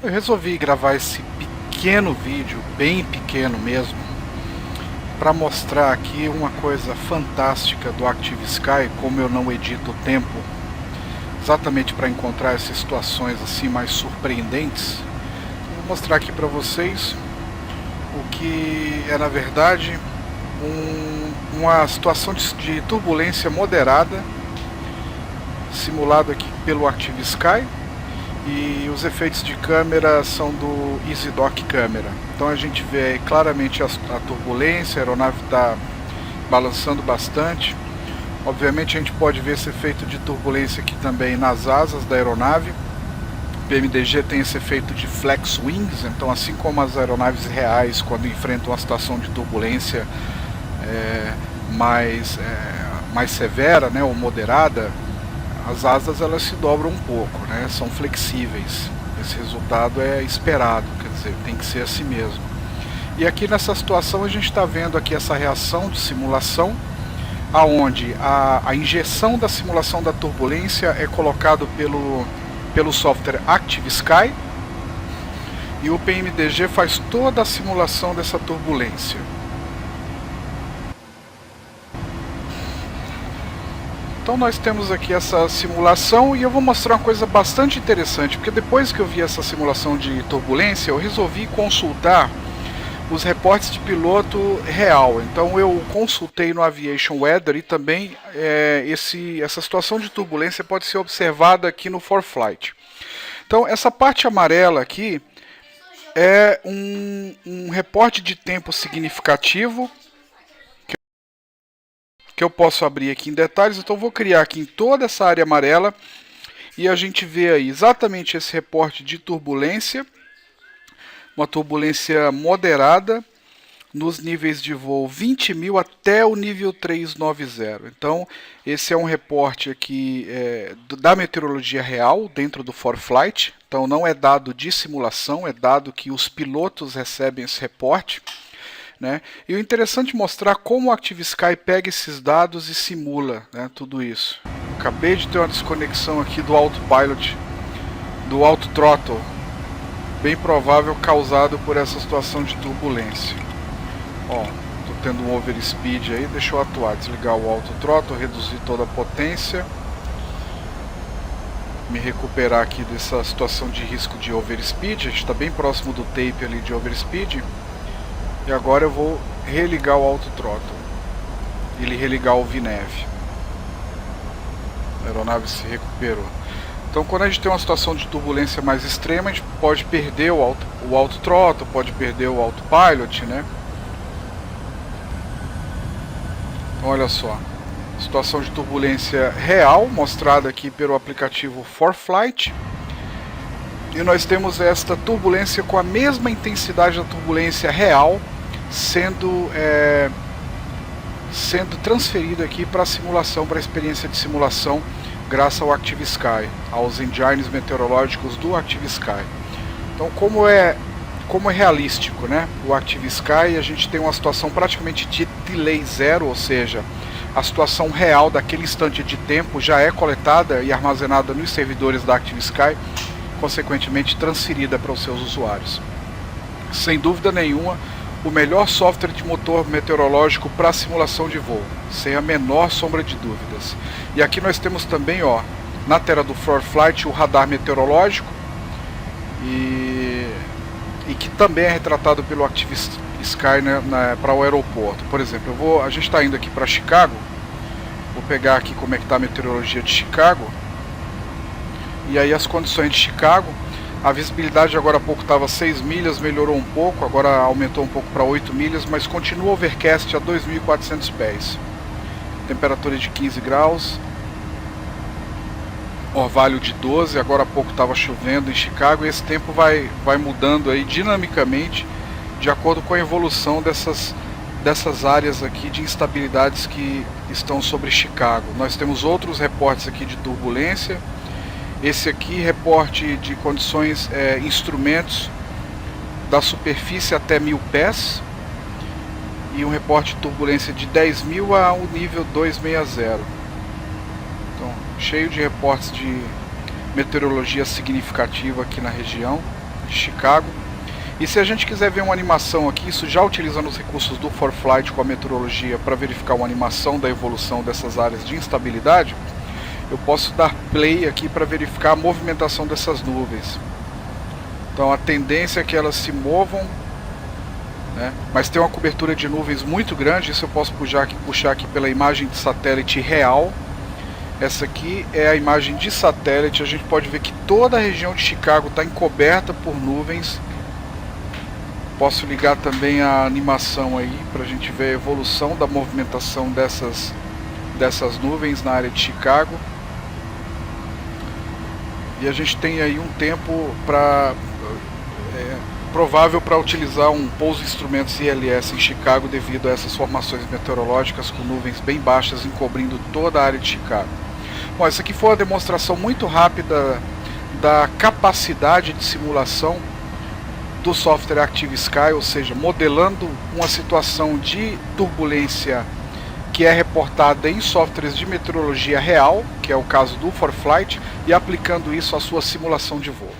Eu resolvi gravar esse pequeno vídeo, bem pequeno mesmo, para mostrar aqui uma coisa fantástica do ActiveSky, como eu não edito o tempo, exatamente para encontrar essas situações assim mais surpreendentes. Vou mostrar aqui para vocês o que é na verdade uma situação de turbulência moderada, simulado aqui pelo ActiveSky. E os efeitos de câmera são do EasyDock Camera. Então a gente vê claramente a turbulência, a aeronave está balançando bastante. Obviamente a gente pode ver esse efeito de turbulência aqui também nas asas da aeronave. O PMDG tem esse efeito de flex wings, então assim como as aeronaves reais, quando enfrentam uma situação de turbulência mais severa, né, ou moderada, as asas elas se dobram um pouco, né? São flexíveis. Esse resultado é esperado, quer dizer, tem que ser assim mesmo. E aqui nessa situação a gente está vendo aqui essa reação de simulação, aonde a injeção da simulação da turbulência é colocado pelo software ActiveSky, e o PMDG faz toda a simulação dessa turbulência. Então nós temos aqui essa simulação e eu vou mostrar uma coisa bastante interessante, porque depois que eu vi essa simulação de turbulência, eu resolvi consultar os reportes de piloto real. Então eu consultei no Aviation Weather e também essa situação de turbulência pode ser observada aqui no ForeFlight. Então essa parte amarela aqui é um reporte de tempo significativo, que eu posso abrir aqui em detalhes. Então vou criar aqui em toda essa área amarela e a gente vê aí exatamente esse reporte de turbulência, uma turbulência moderada nos níveis de voo 20.000 até o nível 390. Então esse é um reporte aqui da meteorologia real dentro do ForeFlight. Então não é dado de simulação, é dado que os pilotos recebem esse reporte. Né? E o interessante é mostrar como o ActiveSky pega esses dados e simula, né, tudo isso. Acabei de ter uma desconexão aqui do autopilot, do autothrottle, bem provável causado por essa situação de turbulência. Estou tendo um overspeed aí, deixa eu atuar, desligar o autothrottle, reduzir toda a potência, me recuperar aqui dessa situação de risco de overspeed. A gente está bem próximo do tape ali de overspeed. E agora eu vou religar o autothrottle, ele religar o VNAV. A aeronave se recuperou. Então quando a gente tem uma situação de turbulência mais extrema, a gente pode perder o autothrottle, pode perder o autopilot, né? Então olha só, situação de turbulência real, mostrada aqui pelo aplicativo ForeFlight. E nós temos esta turbulência com a mesma intensidade da turbulência real, sendo transferido aqui para a simulação, para a experiência de simulação, graças ao ActiveSky, aos engines meteorológicos do ActiveSky. Então como é realístico, né? O ActiveSky, a gente tem uma situação praticamente de delay zero, ou seja, a situação real daquele instante de tempo já é coletada e armazenada nos servidores da ActiveSky, consequentemente transferida para os seus usuários. Sem dúvida nenhuma, o melhor software de motor meteorológico para simulação de voo, sem a menor sombra de dúvidas. E aqui nós temos também, na tela do ForeFlight, o radar meteorológico, e que também é retratado pelo ActiveSky, né, para o aeroporto. Por exemplo, a gente está indo aqui para Chicago, vou pegar aqui como é que está a meteorologia de Chicago. E aí as condições de Chicago, a visibilidade agora há pouco estava 6 milhas, melhorou um pouco, agora aumentou um pouco para 8 milhas, mas continua overcast a 2.400 pés. Temperatura de 15 graus, orvalho de 12, agora há pouco estava chovendo em Chicago, e esse tempo vai mudando aí dinamicamente, de acordo com a evolução dessas áreas aqui de instabilidades que estão sobre Chicago. Nós temos outros reportes aqui de turbulência. Esse aqui, reporte de condições, instrumentos da superfície até 1.000 pés. E um reporte de turbulência de 10.000 ao nível 260. Então, cheio de reportes de meteorologia significativa aqui na região. de Chicago. E se a gente quiser ver uma animação aqui, isso já utilizando os recursos do ForFlight com a meteorologia para verificar uma animação da evolução dessas áreas de instabilidade, eu posso dar play aqui para verificar a movimentação dessas nuvens. Então a tendência é que elas se movam, né? Mas tem uma cobertura de nuvens muito grande. Isso eu posso puxar aqui pela imagem de satélite real. Essa aqui é a imagem de satélite. A gente pode ver que toda a região de Chicago está encoberta por nuvens. Posso ligar também a animação aí para a gente ver a evolução da movimentação dessas nuvens na área de Chicago. E a gente tem aí um tempo provável para utilizar um pouso de instrumentos ILS em Chicago devido a essas formações meteorológicas com nuvens bem baixas encobrindo toda a área de Chicago. Bom, essa aqui foi uma demonstração muito rápida da capacidade de simulação do software ActiveSky, ou seja, modelando uma situação de turbulência que é reportada em softwares de meteorologia real, que é o caso do ForFlight, e aplicando isso à sua simulação de voo.